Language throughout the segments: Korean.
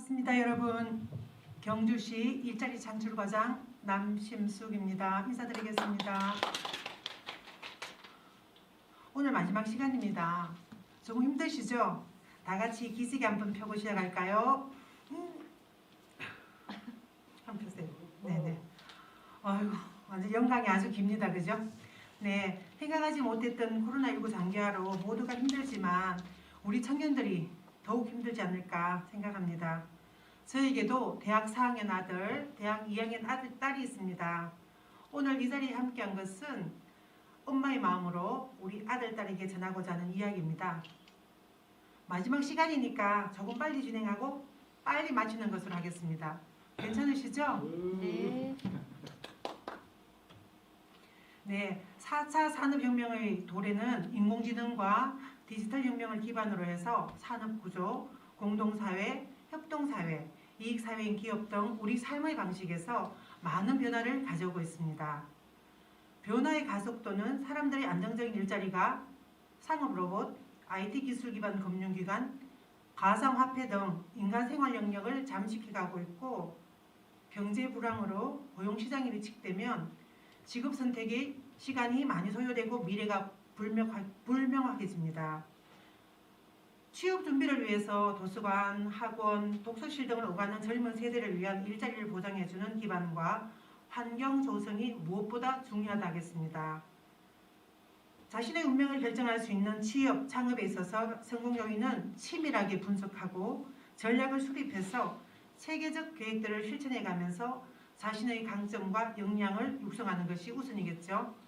반갑습니다, 여러분. 경주시 일자리 창출과장 남심숙입니다. 인사드리겠습니다. 오늘 마지막 시간입니다. 조금 힘드시죠? 다 같이 기지개 한번 펴고 시작할까요? 한번 펴세요. 네네. 아이고, 완전 영광이 아주 깁니다. 그죠? 네, 생각하지 못했던 코로나19 장기화로 모두가 힘들지만 우리 청년들이 더욱 힘들지 않을까 생각합니다. 저에게도 대학 4학년 아들, 대학 2학년 딸이 있습니다. 오늘 이 자리에 함께한 것은 엄마의 마음으로 우리 아들, 딸에게 전하고자 하는 이야기입니다. 마지막 시간이니까 조금 빨리 진행하고 빨리 마치는 것으로 하겠습니다. 괜찮으시죠? 네. 네, 4차 산업혁명의 도래는 인공지능과 디지털 혁명을 기반으로 해서 산업구조, 공동사회, 협동사회, 이익사회인 기업 등 우리 삶의 방식에서 많은 변화를 가져오고 있습니다. 변화의 가속도는 사람들의 안정적인 일자리가 상업로봇, IT 기술 기반 금융기관, 가상화폐 등 인간 생활 영역을 잠식해가고 있고 경제 불황으로 고용시장이 위축되면 직업 선택의 시간이 많이 소요되고 미래가 불명확해집니다. 취업 준비를 위해서 도서관, 학원, 독서실 등을 오가는 젊은 세대를 위한 일자리를 보장해주는 기반과 환경 조성이 무엇보다 중요하다겠습니다. 자신의 운명을 결정할 수 있는 취업, 창업에 있어서 성공 요인은 치밀하게 분석하고 전략을 수립해서 체계적 계획들을 실천해가면서 자신의 강점과 역량을 육성하는 것이 우선이겠죠.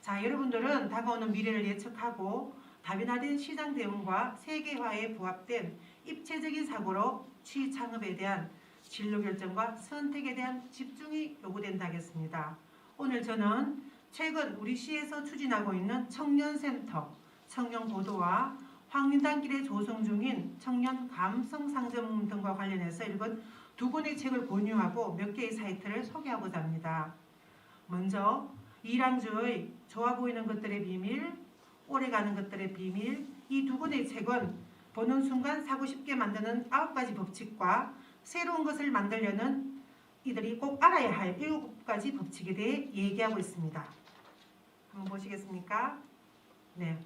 자, 여러분들은 다가오는 미래를 예측하고 다변화된 시장 대응과 세계화에 부합된 입체적인 사고로 취창업에 대한 진로 결정과 선택에 대한 집중이 요구된다겠습니다. 오늘 저는 최근 우리 시에서 추진하고 있는 청년센터, 청년보도와 황리단길에 조성 중인 청년 감성상점 등과 관련해서 읽은 두 권의 책을 권유하고 몇 개의 사이트를 소개하고자 합니다. 먼저 이랑주의 좋아 보이는 것들의 비밀, 오래가는 것들의 비밀, 이 두 권의 책은 보는 순간 사고 싶게 만드는 9가지 법칙과 새로운 것을 만들려는 이들이 꼭 알아야 할 7가지 법칙에 대해 얘기하고 있습니다. 한번 보시겠습니까? 네.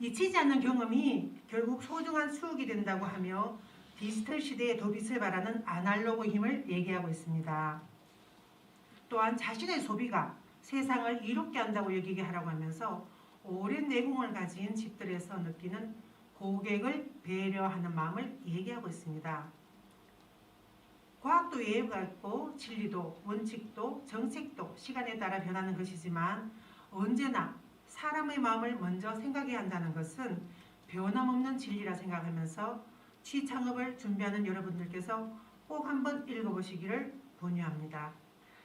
잊히지 않는 경험이 결국 소중한 수억이 된다고 하며 디지털 시대의 도빗을 바라는 아날로그 힘을 얘기하고 있습니다. 또한 자신의 소비가 세상을 이롭게 한다고 여기게 하라고 하면서 오랜 내공을 가진 집들에서 느끼는 고객을 배려하는 마음을 얘기하고 있습니다. 과학도 예외가 있고 진리도 원칙도 정책도 시간에 따라 변하는 것이지만 언제나 사람의 마음을 먼저 생각해야 한다는 것은 변함없는 진리라 생각하면서 취창업을 준비하는 여러분들께서 꼭 한번 읽어보시기를 권유합니다.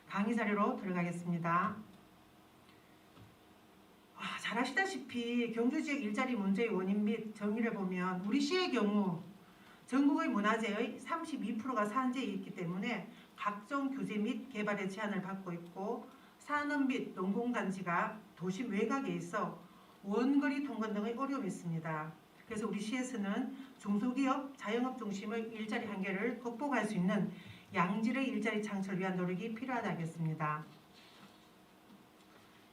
강의 자료로 들어가겠습니다. 잘 아시다시피 경주지역 일자리 문제의 원인 및 정의를 보면 우리 시의 경우 전국의 문화재의 32%가 산재에 있기 때문에 각종 규제 및 개발의 제한을 받고 있고 산업 및 농공단지가 도심 외곽에 있어 원거리 통근 등의 어려움이 있습니다. 그래서 우리 시에서는 중소기업, 자영업 중심의 일자리 한계를 극복할 수 있는 양질의 일자리 창출을 위한 노력이 필요하다겠습니다.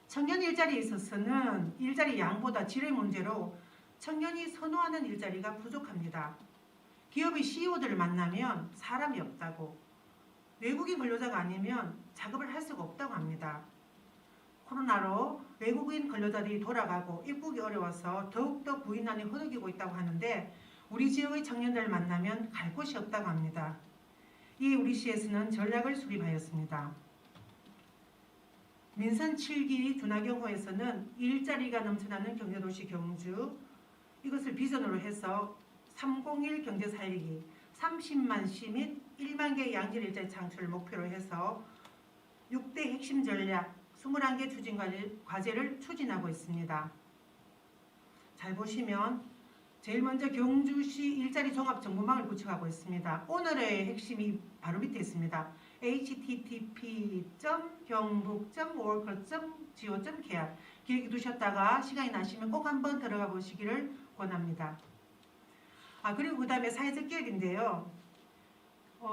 청년 일자리에 있어서는 일자리 양보다 질의 문제로 청년이 선호하는 일자리가 부족합니다. 기업의 CEO들을 만나면 사람이 없다고, 외국인 근로자가 아니면 작업을 할 수가 없다고 합니다. 코로나로 외국인 근로자들이 돌아가고 입국이 어려워서 더욱더 구인난이 허덕이고 있다고 하는데 우리 지역의 청년들을 만나면 갈 곳이 없다고 합니다. 이에 우리 시에서는 전략을 수립하였습니다. 민선 7기 준하경호에서는 일자리가 넘쳐나는 경제도시 경주, 이것을 비전으로 해서 301 경제 살리기, 30만 시 및 1만 개의 양질 일자리 창출을 목표로 해서 6대 핵심 전략 21개 추진 과제를 추진하고 있습니다. 잘 보시면 제일 먼저 경주시 일자리 종합 정보망을 구축하고 있습니다. 오늘의 핵심이 바로 밑에 있습니다. http://경북.worker.go.kr 기억해 두셨다가 시간이 나시면 꼭 한번 들어가 보시기를 권합니다. 그리고 그 다음에 사회적 기업인데요.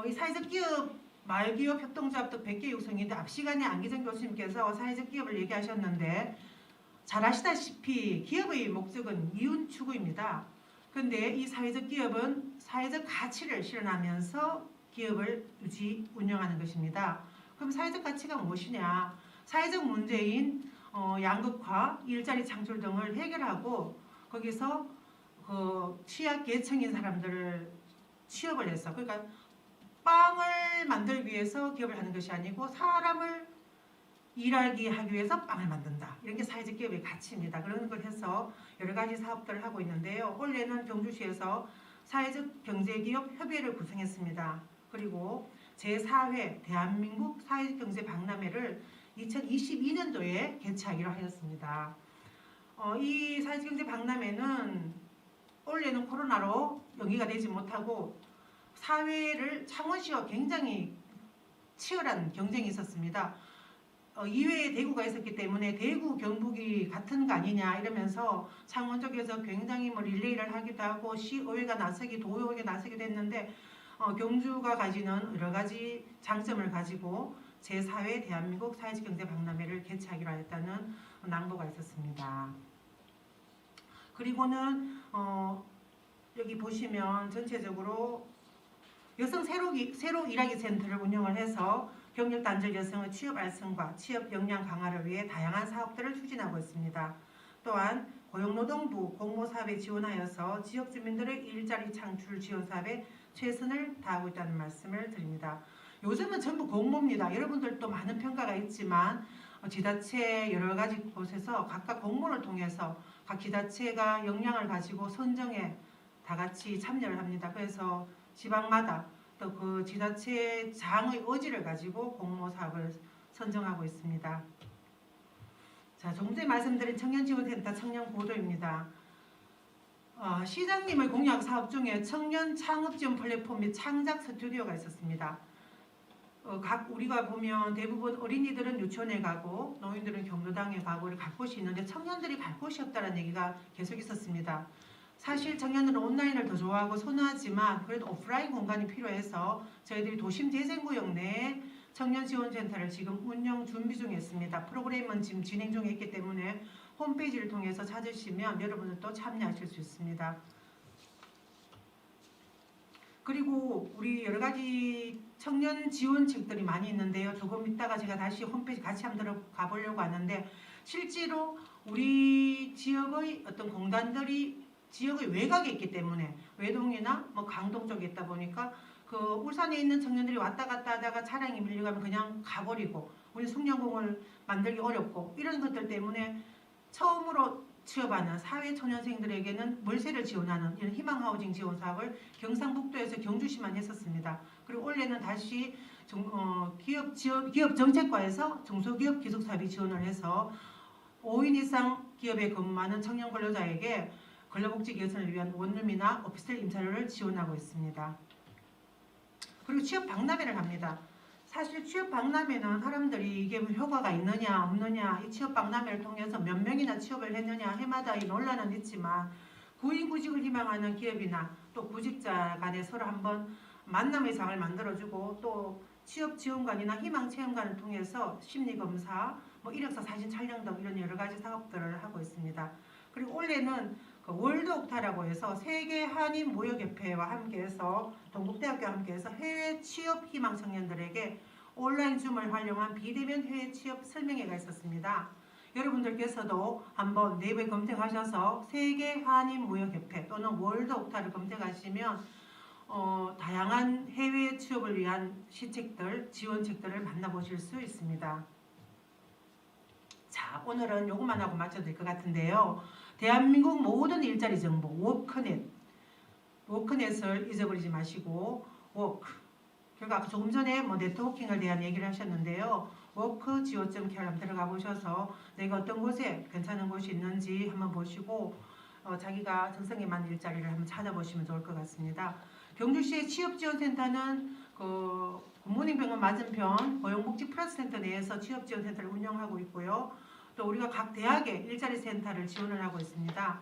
이 사회적 기업 말기업 협동조합 등 100개 육성인데 앞 시간에 안기정 교수님께서 사회적 기업을 얘기하셨는데 잘 아시다시피 기업의 목적은 이윤 추구입니다. 그런데 이 사회적 기업은 사회적 가치를 실현하면서 기업을 유지 운영하는 것입니다. 그럼 사회적 가치가 무엇이냐? 사회적 문제인 양극화, 일자리 창출 등을 해결하고 거기서 그 취약 계층인 사람들을 취업을 해서 그러니까 빵을 만들기 위해서 기업을 하는 것이 아니고 사람을 일하게 하기 위해서 빵을 만든다. 이런 게 사회적 기업의 가치입니다. 그런 걸 해서 여러 가지 사업들을 하고 있는데요. 올해는 경주시에서 사회적 경제기업 협의회를 구성했습니다. 그리고 제4회 대한민국 사회적 경제 박람회를 2022년도에 개최하기로 하였습니다. 이 사회적 경제 박람회는 올해는 코로나로 연기가 되지 못하고 사회를 창원시와 굉장히 치열한 경쟁이 있었습니다. 이외에 대구가 있었기 때문에 대구 경북이 같은 거 아니냐 이러면서 창원 쪽에서 굉장히 릴레이를 하기도 하고 시의회가 나서기 도의회가 나서기도 했는데 경주가 가지는 여러 가지 장점을 가지고 제4회 대한민국 사회적 경제 박람회를 개최하기로 하였다는 낭보가 있었습니다. 그리고는 여기 보시면 전체적으로 여성 새로 일하기 센터를 운영을 해서 경력 단절 여성의 취업 활성과 취업 역량 강화를 위해 다양한 사업들을 추진하고 있습니다. 또한 고용노동부 공모사업에 지원하여서 지역 주민들의 일자리 창출 지원 사업에 최선을 다하고 있다는 말씀을 드립니다. 요즘은 전부 공모입니다. 여러분들도 많은 평가가 있지만 지자체 여러 가지 곳에서 각각 공모를 통해서 각 지자체가 역량을 가지고 선정에 다 같이 참여를 합니다. 그래서 지방마다 또 그 지자체 장의 의지를 가지고 공모 사업을 선정하고 있습니다. 자, 조금 전에 말씀드린 청년지원센터 청년보도입니다. 시장님의 공약 사업 중에 청년 창업지원 플랫폼 및 창작 스튜디오가 있었습니다. 각 우리가 보면 대부분 어린이들은 유치원에 가고 노인들은 경로당에 가고 갈 곳이 있는데 청년들이 갈 곳이 없다는 얘기가 계속 있었습니다. 사실 청년들은 온라인을 더 좋아하고 선호하지만 그래도 오프라인 공간이 필요해서 저희들이 도심재생구역 내에 청년지원센터를 지금 운영 준비 중에 있습니다. 프로그램은 지금 진행 중에 있기 때문에 홈페이지를 통해서 찾으시면 여러분들도 참여하실 수 있습니다. 그리고 우리 여러 가지 청년 지원책들이 많이 있는데요. 조금 이따가 제가 다시 홈페이지 같이 한번 들어가 보려고 하는데 실제로 우리 지역의 어떤 공단들이 지역의 외곽에 있기 때문에 외동이나 강동 쪽에 있다 보니까 그 울산에 있는 청년들이 왔다 갔다 하다가 차량이 밀려가면 그냥 가버리고 우리 숙련공을 만들기 어렵고 이런 것들 때문에 처음으로 취업하는 사회초년생들에게는 월세를 지원하는 이런 희망하우징 지원 사업을 경상북도에서 경주시만 했었습니다. 그리고 올해는 다시 기업 정책과에서 중소기업 기숙사비 지원을 해서 5인 이상 기업에 근무하는 청년 근로자에게 근로복지 개선을 위한 원룸이나 오피스텔 임차료를 지원하고 있습니다. 그리고 취업 박람회를 합니다. 사실 취업 박람회는 사람들이 이게 효과가 있느냐 없느냐 이 취업 박람회를 통해서 몇 명이나 취업을 했느냐 해마다 이 논란은 있지만 구인 구직을 희망하는 기업이나 또 구직자 간에 서로 한번 만남의 장을 만들어주고 또 취업 지원관이나 희망 체험관을 통해서 심리검사, 이력서 사진 촬영 등 이런 여러 가지 사업들을 하고 있습니다. 그리고 올해는 월드 옥타라고 해서 세계 한인 모여협회와 함께해서 동국대학교와 함께해서 해외 취업 희망 청년들에게 온라인 줌을 활용한 비대면 해외 취업 설명회가 있었습니다. 여러분들께서도 한번 네이버에 검색하셔서 세계 한인 모여협회 또는 월드 옥타를 검색하시면 다양한 해외 취업을 위한 시책들, 지원책들을 만나보실 수 있습니다. 자, 오늘은 요것만 하고 마쳐도 될 것 같은데요. 대한민국 모든 일자리 정보 워크넷을 잊어버리지 마시고 워크 결과 조금 전에 네트워킹에 대한 얘기를 하셨는데요. 워크지오.kr 한번 들어가 보셔서 내가 어떤 곳에 괜찮은 곳이 있는지 한번 보시고 자기가 적성에 맞는 일자리를 한번 찾아보시면 좋을 것 같습니다. 경주시의 취업지원센터는 굿모닝 병원 맞은편 고용복지 플러스센터 내에서 취업지원센터를 운영하고 있고요. 또 우리가 각 대학에 일자리 센터를 지원을 하고 있습니다.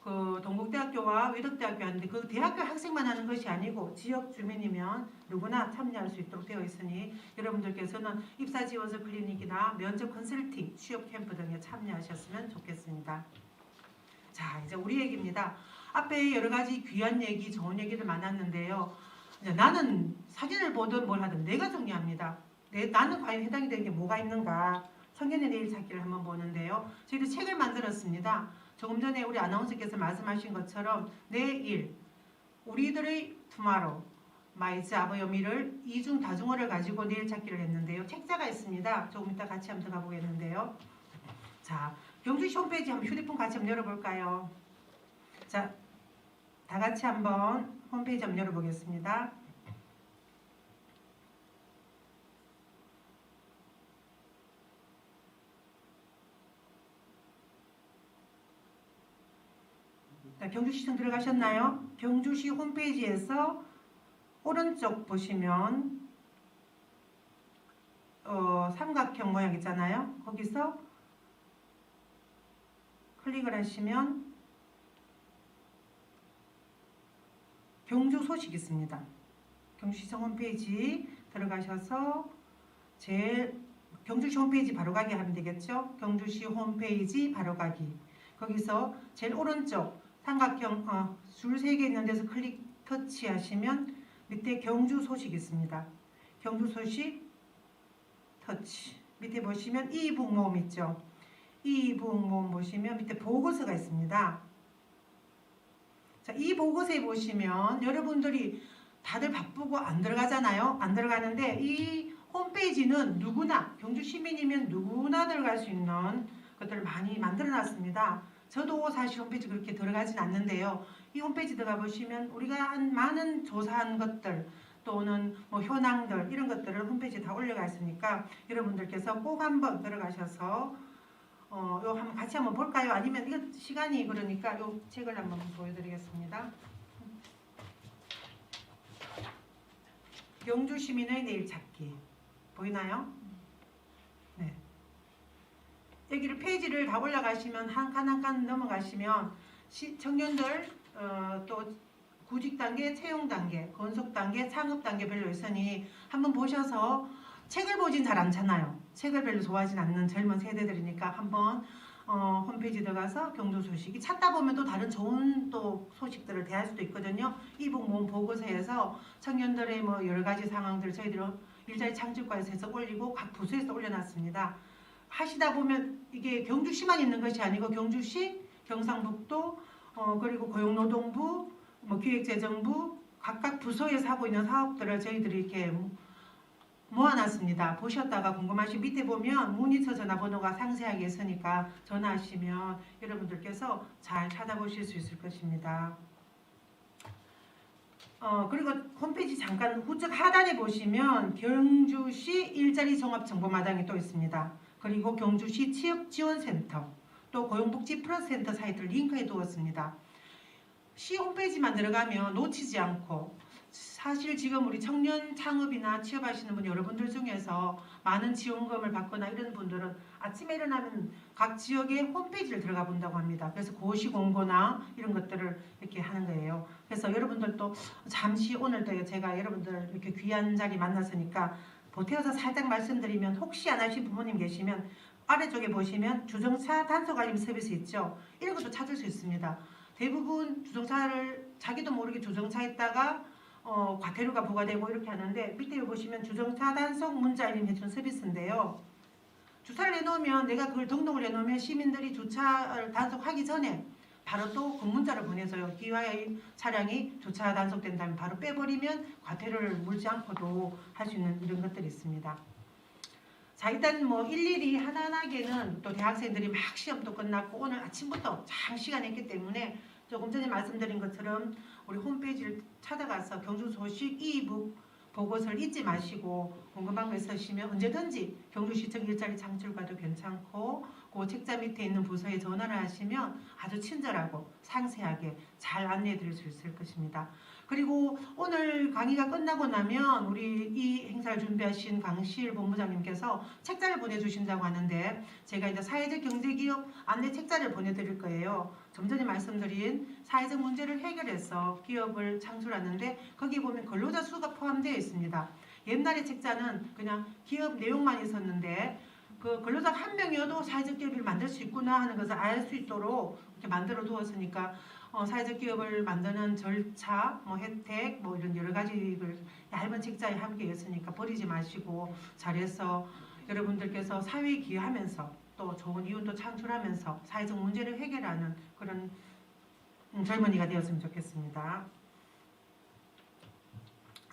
그 동국대학교와 외덕대학교 하는데 그 대학교 학생만 하는 것이 아니고 지역 주민이면 누구나 참여할 수 있도록 되어 있으니 여러분들께서는 입사 지원서 클리닉이나 면접 컨설팅, 취업 캠프 등에 참여하셨으면 좋겠습니다. 자, 이제 우리 얘기입니다. 앞에 여러 가지 귀한 얘기, 좋은 얘기들 많았는데요. 이제 나는 사진을 보든 뭘 하든 내가 정리합니다. 나는 과연 해당이 되는 게 뭐가 있는가? 청년의 내일 찾기를 한번 보는데요. 저희도 책을 만들었습니다. 조금 전에 우리 아나운서께서 말씀하신 것처럼 내일, 우리들의 투마로우, 마이 잡의 의미를 이중 다중어를 가지고 내일 찾기를 했는데요. 책자가 있습니다. 조금 이따 같이 한번 들어가 보겠는데요. 자, 경주시 홈페이지 한번 휴대폰 같이 한번 열어볼까요? 자, 다 같이 한번 홈페이지 한번 열어보겠습니다. 자, 경주시청 들어가셨나요? 경주시 홈페이지에서 오른쪽 보시면 삼각형 모양 있잖아요. 거기서 클릭을 하시면 경주 소식 있습니다. 경주시청 홈페이지 들어가셔서 경주시 홈페이지 바로가기 하면 되겠죠. 경주시 홈페이지 바로가기. 거기서 제일 오른쪽 삼각형 줄 3개 있는 데서 클릭 터치하시면 밑에 경주 소식 있습니다. 경주 소식 터치. 밑에 보시면 이북모음 있죠. 이북모음 보시면 밑에 보고서가 있습니다. 자, 이 보고서에 보시면 여러분들이 다들 바쁘고 안 들어가잖아요. 안 들어가는데 이 홈페이지는 누구나, 경주 시민이면 누구나 들어갈 수 있는 것들을 많이 만들어 놨습니다. 저도 사실 홈페이지 그렇게 들어가진 않는데요. 이 홈페이지 들어가 보시면 우리가 한 많은 조사한 것들 또는 뭐 현황들 이런 것들을 홈페이지에 다 올려가 있으니까 여러분들께서 꼭 한번 들어가셔서 요 한번 같이 한번 볼까요? 아니면 이거 시간이 그러니까 요 책을 한번 보여드리겠습니다. 경주 시민의 내일 찾기 보이나요? 네. 여기를 페이지를 다 올라가시면 한 칸 한 칸 넘어가시면 청년들 또 구직 단계, 채용 단계, 건속 단계, 창업 단계별로 있으니 한번 보셔서 책을 보진 잘 않잖아요. 책을 별로 좋아하진 않는 젊은 세대들이니까 한번 홈페이지 들어가서 경주 소식이 찾다 보면 또 다른 좋은 또 소식들을 대할 수도 있거든요. 이북 모음 보고서에서 청년들의 뭐 여러 가지 상황들을 저희들은 일자리 창출과에서 해서 올리고 각 부서에서 올려놨습니다. 하시다 보면 이게 경주시만 있는 것이 아니고 경주시, 경상북도, 그리고 고용노동부, 뭐 기획재정부 각각 부서에서 하고 있는 사업들을 저희들이 이렇게 모아놨습니다. 보셨다가 궁금하신 밑에 보면 문의처 전화번호가 상세하게 있으니까 전화하시면 여러분들께서 잘 찾아보실 수 있을 것입니다. 그리고 홈페이지 잠깐 우측 하단에 보시면 경주시 일자리 종합 정보마당이 또 있습니다. 그리고 경주시 취업지원센터 또 고용복지 플러스센터 사이트를 링크해 두었습니다. 시 홈페이지만 들어가면 놓치지 않고 사실 지금 우리 청년 창업이나 취업하시는 분 여러분들 중에서 많은 지원금을 받거나 이런 분들은 아침에 일어나면 각 지역의 홈페이지를 들어가 본다고 합니다. 그래서 고시 공고나 이런 것들을 이렇게 하는 거예요. 그래서 여러분들도 잠시 오늘도 제가 여러분들 이렇게 귀한 자리 만났으니까 보태어서 살짝 말씀드리면 혹시 안 하신 부모님 계시면 아래쪽에 보시면 주정차 단속 알림 서비스 있죠. 이런 것도 찾을 수 있습니다. 대부분 주정차를 자기도 모르게 주정차했다가 과태료가 부과되고 이렇게 하는데 밑에 보시면 주정차 단속 문자 알림 해준 서비스인데요. 주차를 해놓으면 내가 그걸 등록을 해놓으면 시민들이 주차를 단속하기 전에 바로 또 그 문자를 보내서요. 기와의 차량이 주차 단속된다면 바로 빼버리면 과태료를 물지 않고도 할 수 있는 이런 것들이 있습니다. 자, 일단 뭐 일일이 하나하나게는 또 대학생들이 막 시험도 끝났고 오늘 아침부터 장시간 했기 때문에 조금 전에 말씀드린 것처럼 우리 홈페이지를 찾아가서 경주 소식 이북 보고서를 잊지 마시고 궁금한 거 있으시면 언제든지 경주시청 일자리 창출과도 괜찮고 그 책자 밑에 있는 부서에 전화를 하시면 아주 친절하고 상세하게 잘 안내해 드릴 수 있을 것입니다. 그리고 오늘 강의가 끝나고 나면 우리 이 행사를 준비하신 강실 본부장님께서 책자를 보내주신다고 하는데 제가 이제 사회적 경제기업 안내 책자를 보내드릴 거예요. 좀 전에 말씀드린 사회적 문제를 해결해서 기업을 창출하는데 거기 보면 근로자 수가 포함되어 있습니다. 옛날의 책자는 그냥 기업 내용만 있었는데 그 근로자 한 명이어도 사회적 기업을 만들 수 있구나 하는 것을 알 수 있도록 이렇게 만들어 두었으니까 사회적 기업을 만드는 절차, 뭐 혜택, 뭐 이런 여러 가지를 얇은 책자에 함께 있으니까 버리지 마시고 잘해서 여러분들께서 사회에 기여하면서 또 좋은 이윤도 창출하면서 사회적 문제를 해결하는 그런 젊은이가 되었으면 좋겠습니다.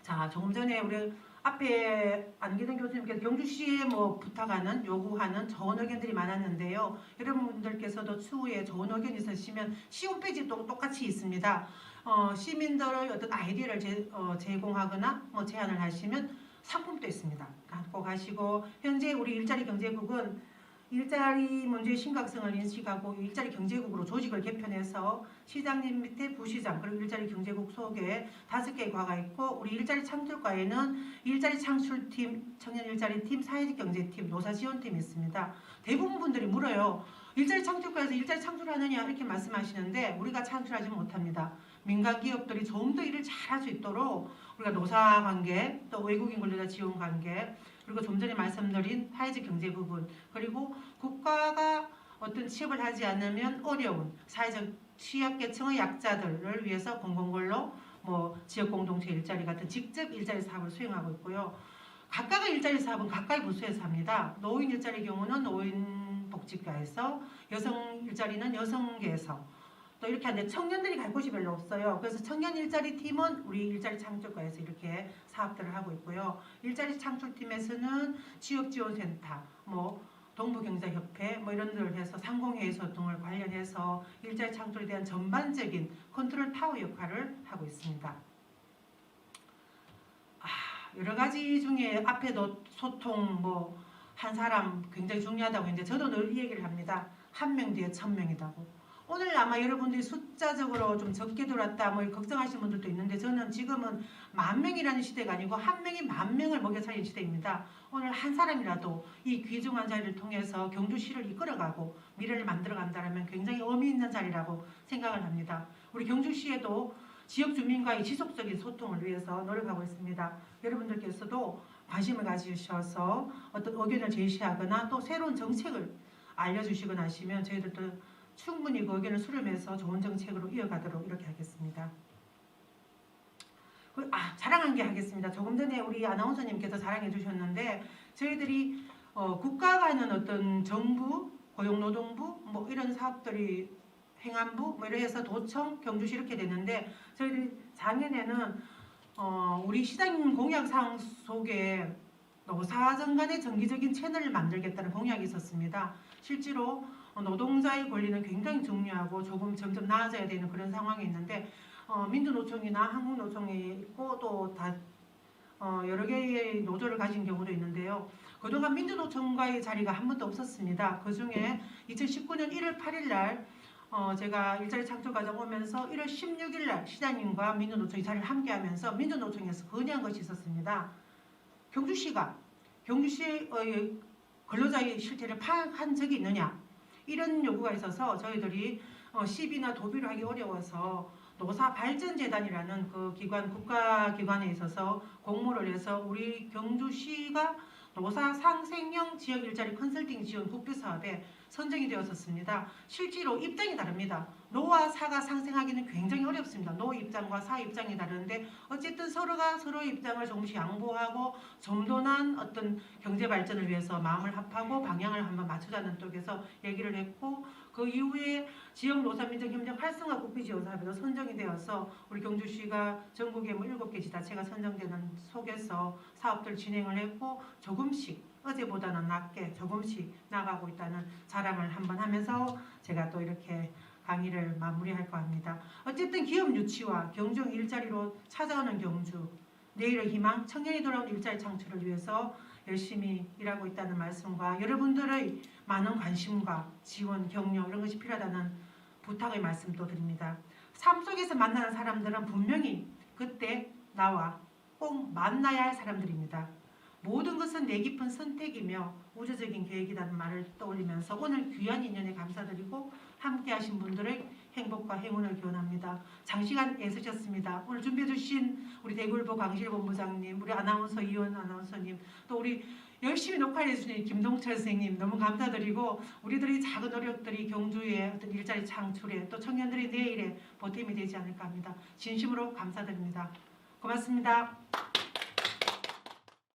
자, 조금 전에 우리 앞에 안기동 교수님께서 경주시에 뭐 부탁하는 요구하는 좋은 의견들이 많았는데요. 여러분들께서도 추후에 좋은 의견 있으시면 시 홈페이지도 똑같이 있습니다. 시민들의 어떤 아이디어를 제공하거나 뭐 제안을 하시면 상품도 있습니다. 갖고 가시고 현재 우리 일자리 경제국은 일자리 문제의 심각성을 인식하고 일자리 경제국으로 조직을 개편해서 시장님 밑에 부시장 그리고 일자리 경제국 속에 5개의 과가 있고 우리 일자리 창출과에는 일자리 창출팀, 청년 일자리팀, 사회적 경제팀, 노사지원팀이 있습니다. 대부분 분들이 물어요. 일자리 창출과에서 일자리 창출하느냐 이렇게 말씀하시는데 우리가 창출하지 못합니다. 민간 기업들이 좀 더 일을 잘할 수 있도록 우리가 노사 관계, 또 외국인 근로자 지원 관계, 그리고 좀 전에 말씀드린 사회적 경제 부분, 그리고 국가가 어떤 취업을 하지 않으면 어려운 사회적 취약계층의 약자들을 위해서 공공근로, 뭐 지역공동체 일자리 같은 직접 일자리 사업을 수행하고 있고요. 각각의 일자리 사업은 각각의 부서에서 합니다. 노인 일자리 경우는 노인복지과에서, 여성 일자리는 여성계에서, 또 이렇게 하는데 청년들이 갈 곳이 별로 없어요. 그래서 청년 일자리 팀은 우리 일자리 창출과에서 이렇게 사업들을 하고 있고요. 일자리 창출팀에서는 지역지원센터, 뭐 동부경제협회 뭐 이런 데를 해서 상공회의소 등을 관련해서 일자리 창출에 대한 전반적인 컨트롤 타워 역할을 하고 있습니다. 여러 가지 중에 앞에도 소통 뭐 한 사람 굉장히 중요하다고 했는데 저도 늘 이 얘기를 합니다. 1명 뒤에 1000명이라고. 오늘 아마 여러분들이 숫자적으로 좀 적게 들어왔다 뭐 걱정하시는 분들도 있는데 저는 지금은 10,000명이라는 시대가 아니고 1명이 10,000명을 먹여 살린 시대입니다. 오늘 한 사람이라도 이 귀중한 자리를 통해서 경주시를 이끌어가고 미래를 만들어간다면 굉장히 의미 있는 자리라고 생각을 합니다. 우리 경주시에도 지역 주민과의 지속적인 소통을 위해서 노력하고 있습니다. 여러분들께서도 관심을 가지셔서 어떤 의견을 제시하거나 또 새로운 정책을 알려주시거나 하시면 저희들도 충분히 그 의견을 수렴해서 좋은 정책으로 이어가도록 이렇게 하겠습니다. 자랑한 게 하겠습니다. 조금 전에 우리 아나운서님께서 자랑해 주셨는데 저희들이 국가가 하는 어떤 정부, 고용노동부 뭐 이런 사업들이 행안부 뭐 이래 해서 도청, 경주시 이렇게 되는데 저희들이 작년에는 우리 시장 공약사항 속에 노사정 간의 정기적인 채널을 만들겠다는 공약이 있었습니다. 실제로 노동자의 권리는 굉장히 중요하고 조금 점점 나아져야 되는 그런 상황이 있는데 민주노총이나 한국노총이 있고 또 다 여러 개의 노조를 가진 경우도 있는데요. 그동안 민주노총과의 자리가 한 번도 없었습니다. 그중에 2019년 1월 8일 날 제가 일자리 창출 과정 오면서 1월 16일 날 시장님과 민주노총이 자리를 함께 하면서 민주노총에서 건의한 것이 있었습니다. 경주시가 경주시의 근로자의 실태를 파악한 적이 있느냐 이런 요구가 있어서 저희들이 시비나 도비를 하기 어려워서 노사발전재단이라는 그 기관 국가기관에 있어서 공모를 해서 우리 경주시가 노사 상생형 지역 일자리 컨설팅 지원 국비 사업에 선정이 되었었습니다. 실제로 입장이 다릅니다. 노와 사가 상생하기는 굉장히 어렵습니다. 노 입장과 사 입장이 다른데 어쨌든 서로가 서로의 입장을 조금씩 양보하고 점도난 어떤 경제 발전을 위해서 마음을 합하고 방향을 한번 맞추자는 쪽에서 얘기를 했고 그 이후에 지역 노사민정협력 활성화 국비지원사업에도 선정이 되어서 우리 경주시가 전국에 뭐 7개 지자체가 선정되는 속에서 사업들 진행을 했고 조금씩 어제보다는 낮게 조금씩 나가고 있다는 자랑을 한번 하면서 제가 또 이렇게 강의를 마무리할까 합니다. 어쨌든 기업 유치와 경중 일자리로 찾아오는 경주, 내일의 희망, 청년이 돌아온 일자리 창출을 위해서 열심히 일하고 있다는 말씀과 여러분들의 많은 관심과 지원, 격려 이런 것이 필요하다는 부탁의 말씀도 드립니다. 삶 속에서 만나는 사람들은 분명히 그때 나와 꼭 만나야 할 사람들입니다. 모든 것은 내 깊은 선택이며 우주적인 계획이라는 말을 떠올리면서 오늘 귀한 인연에 감사드리고 함께 하신 분들의 행복과 행운을 기원합니다. 장시간 애쓰셨습니다. 오늘 준비해 주신 우리 대구일보 강실본부장님, 우리 아나운서 이원 아나운서님, 또 우리 열심히 녹화해 주신 김동철 선생님 너무 감사드리고 우리들의 작은 노력들이 경주의 어떤 일자리 창출에 또 청년들의 내일에 보탬이 되지 않을까 합니다. 진심으로 감사드립니다. 고맙습니다.